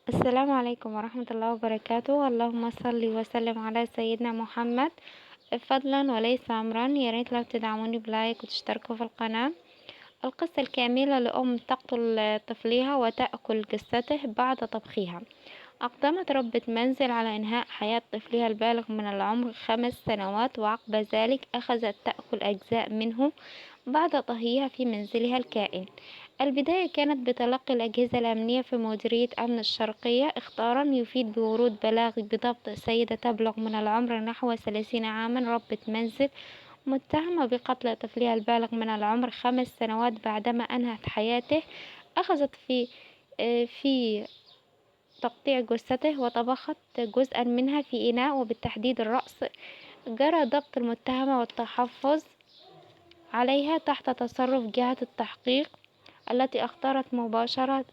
السلام عليكم ورحمة الله وبركاته، اللهم صل وسلم على سيدنا محمد. فضلا وليس أمرا، يا ريت لو تدعموني بلايك وتشتركوا في القناة. القصة الكاملة لأم تقتل طفلها وتأكل جثته بعد طبخها. أقدمت ربة منزل على إنهاء حياة طفلها البالغ من العمر 5 سنوات، وعقب ذلك أخذت تأكل أجزاء منه بعد طهيها في منزلها الكائن. البداية كانت بتلقي الأجهزة الأمنية في مديرية أمن الشرقية اختارا يفيد بورود بلاغ بضبط سيدة تبلغ من العمر نحو 30 عاما، ربة منزل متهمة بقتل طفلها البالغ من العمر 5 سنوات بعدما أنهت حياته. أخذت في تقطيع جثته وطبخت جزءا منها في إناء، وبالتحديد الرأس. جرى ضبط المتهمة والتحفظ عليها تحت تصرف جهة التحقيق التي اختارت لمباشرة